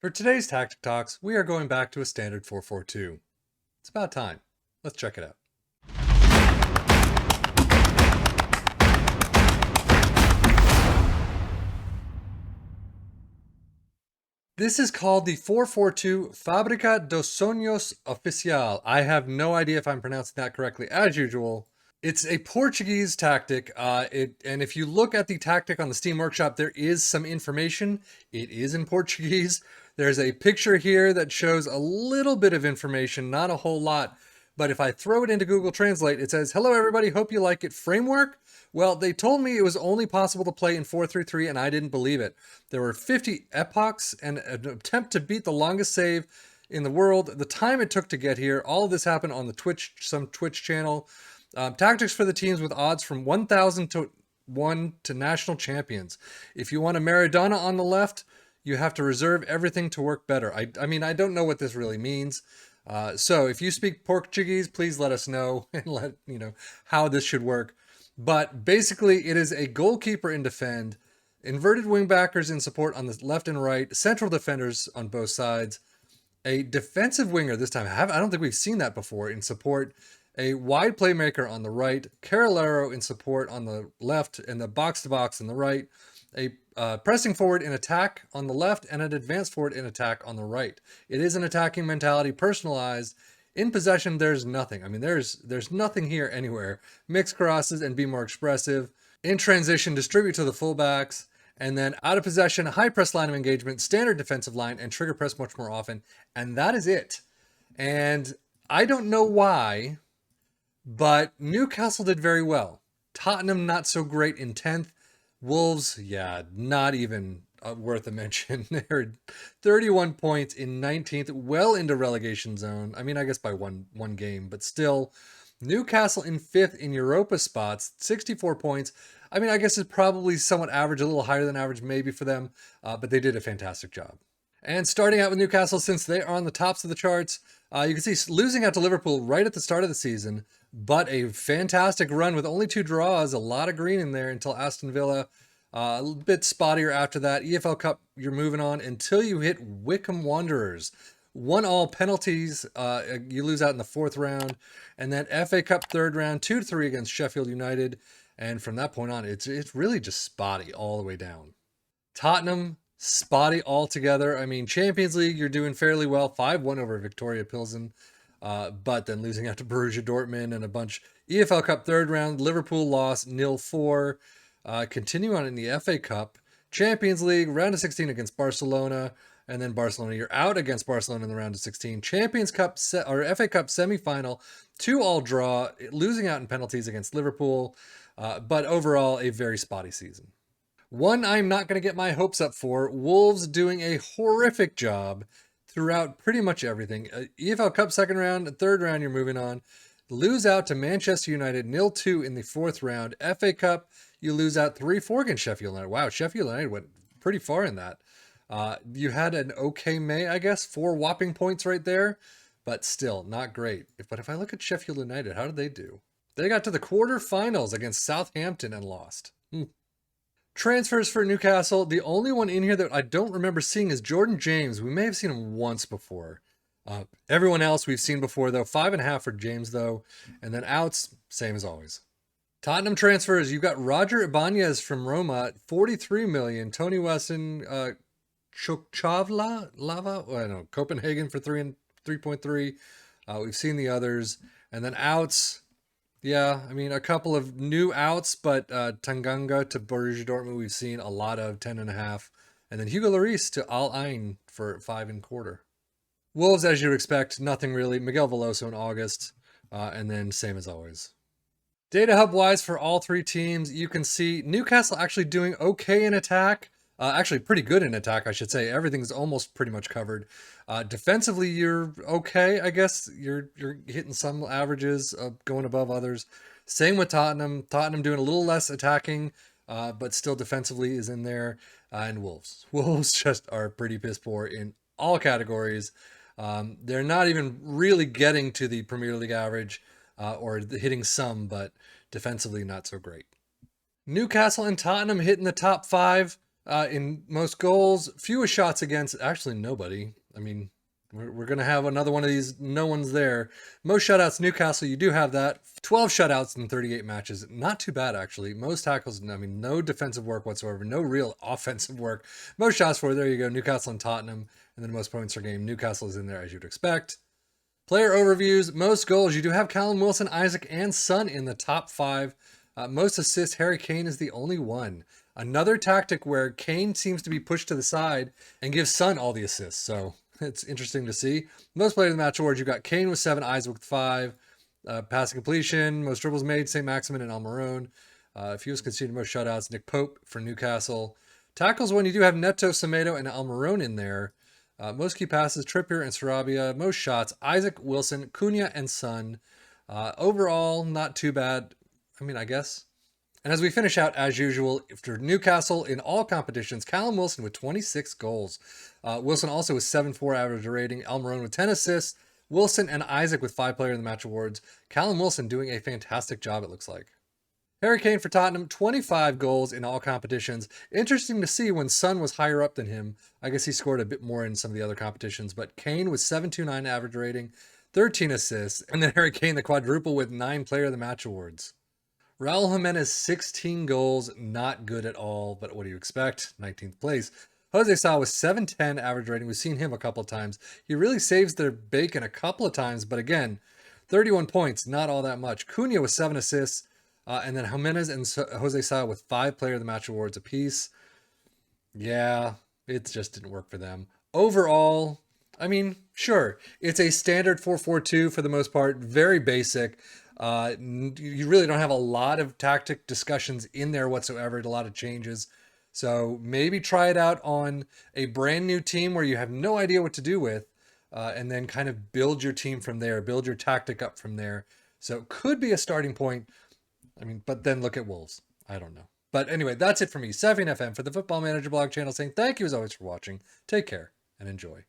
For today's Tactic Talks, we are going back to a standard 4-4-2. It's about time. Let's check it out. This is called the 4-4-2 Fabrica dos Sonhos Oficial. I have no idea if I'm pronouncing that correctly, as usual. It's a Portuguese tactic, and if you look at the tactic on the Steam Workshop, there is some information. It is in Portuguese. There's a picture here that shows a little bit of information, not a whole lot. But if I throw it into Google Translate, it says, "Hello everybody, hope you like it. Framework?" Well, they told me it was only possible to play in 4-3-3, and I didn't believe it. There were 50 epochs and an attempt to beat the longest save in the world. The time it took to get here, all of this happened on some Twitch channel. Tactics for the teams with odds from 1,000 to 1 to national champions. If you want a Maradona on the left, you have to reserve everything to work better. I mean, I don't know what this really means. So if you speak Portuguese, please let us know and let you know how this should work. But basically, it is a goalkeeper in defend, inverted wingbackers in support on the left and right, central defenders on both sides, a defensive winger this time. I don't think we've seen that before in support. A wide playmaker on the right, Carrilero in support on the left, and the box-to-box on the right. A pressing forward in attack on the left, and an advanced forward in attack on the right. It is an attacking mentality, personalized. In possession, there's nothing. I mean, there's nothing here anywhere. Mix crosses and be more expressive. In transition, distribute to the fullbacks. And then out of possession, high press line of engagement, standard defensive line, and trigger press much more often. And that is it. And I don't know why, but Newcastle did very well. Tottenham, not so great in 10th. Wolves, yeah, not even worth a mention. They're 31 points in 19th, well into relegation zone. I mean, I guess by one game, but still. Newcastle in 5th in Europa spots, 64 points. I mean, I guess it's probably somewhat average, a little higher than average maybe for them, but they did a fantastic job. And starting out with Newcastle, since they are on the tops of the charts, you can see losing out to Liverpool right at the start of the season, but a fantastic run with only 2 draws, a lot of green in there until Aston Villa. A little bit spottier after that. EFL Cup, you're moving on until you hit Wycombe Wanderers. 1-1 penalties, you lose out in the 4th round. And then FA Cup 3rd round, 2-3 against Sheffield United. And from that point on, it's really just spotty all the way down. Tottenham, spotty altogether. I mean, Champions League, you're doing fairly well. 5-1 over Victoria Pilsen. But then losing out to Borussia Dortmund and a bunch. EFL Cup 3rd round, Liverpool lost 0-4. Continue on in the FA Cup. Champions League, round of 16 against Barcelona. And then Barcelona, you're out against Barcelona in the round of 16. Champions Cup or FA Cup semifinal, 2-2 draw, losing out in penalties against Liverpool. But overall, a very spotty season. One I'm not going to get my hopes up for. Wolves doing a horrific job throughout pretty much everything. EFL Cup 2nd round, 3rd round, you're moving on. Lose out to Manchester United 0-2 in the 4th round. FA Cup, you lose out 3-4 against Sheffield United. Wow, Sheffield United went pretty far in that. You had an okay May, I guess, 4 whopping points right there, but still not great. But if I look at Sheffield United, how did they do? They got to the quarterfinals against Southampton and lost. Transfers for Newcastle. The only one in here that I don't remember seeing is Jordan James. We may have seen him once before. Everyone else we've seen before, though. 5.5 for James, though. And then outs, same as always. Tottenham transfers. You've got Roger Ibanez from Roma, 43 million. Tony Weston, Chukchavla, Lava, well, I don't know, Copenhagen for 3.3. We've seen the others. And then outs. Yeah, I mean, a couple of new outs, but Tanganga to Borussia Dortmund, we've seen a lot of 10.5. And then Hugo Lloris to Al Ain for 5.25. Wolves, as you'd expect, nothing really. Miguel Veloso in August, and then same as always. Data hub-wise for all 3 teams, you can see Newcastle actually doing okay in attack. Actually, pretty good in attack, I should say. Everything's almost pretty much covered. Defensively, you're okay, I guess. You're hitting some averages, going above others. Same with Tottenham. Tottenham doing a little less attacking, but still defensively is in there. And Wolves. Wolves just are pretty piss poor in all categories. They're not even really getting to the Premier League average, or hitting some, but defensively not so great. Newcastle and Tottenham hitting the top 5. In most goals, fewest shots against, actually nobody. I mean, we're going to have another one of these. No one's there. Most shutouts, Newcastle, you do have that. 12 shutouts in 38 matches. Not too bad, actually. Most tackles, I mean, no defensive work whatsoever. No real offensive work. Most shots for, there you go, Newcastle and Tottenham. And then most points per game. Newcastle is in there, as you'd expect. Player overviews, most goals. You do have Callum Wilson, Isaac, and Son in the top 5. Most assists, Harry Kane is the only one. Another tactic where Kane seems to be pushed to the side and gives Son all the assists. So it's interesting to see. Most players in the match awards, you got Kane with 7, Isaac with 5. Passing completion, most dribbles made, St. Maximin and Almiron. Fewest conceded, most shutouts, Nick Pope for Newcastle. Tackles one, you do have Neto, Semedo, and Almiron in there. Most key passes, Trippier and Sarabia. Most shots, Isaac, Wilson, Cunha, and Son. Overall, not too bad. I mean, I guess. And as we finish out, as usual, for Newcastle in all competitions, Callum Wilson with 26 goals. Wilson also with 7.4 average rating. Almiron with 10 assists. Wilson and Isaac with 5 player in the match awards. Callum Wilson doing a fantastic job, it looks like. Harry Kane for Tottenham, 25 goals in all competitions. Interesting to see when Son was higher up than him. I guess he scored a bit more in some of the other competitions, but Kane with 7.29 average rating, 13 assists, and then Harry Kane the quadruple with 9 player of the match awards. Raul Jimenez, 16 goals, not good at all, but what do you expect? 19th place. Jose Sa with 7.10 average rating. We've seen him a couple of times. He really saves their bacon a couple of times, but again, 31 points, not all that much. Cunha with 7 assists, and then Jimenez and Jose Sa with 5 player of the match awards apiece. Yeah, it just didn't work for them. Overall, I mean, sure, it's a standard 4-4-2 for the most part, very basic. You really don't have a lot of tactic discussions in there whatsoever, a lot of changes. So maybe try it out on a brand new team where you have no idea what to do with, and then kind of build your team from there, build your tactic up from there. So it could be a starting point. I mean, but then look at Wolves. I don't know. But anyway, that's it for me, Safian FM for the Football Manager blog channel, saying thank you as always for watching. Take care and enjoy.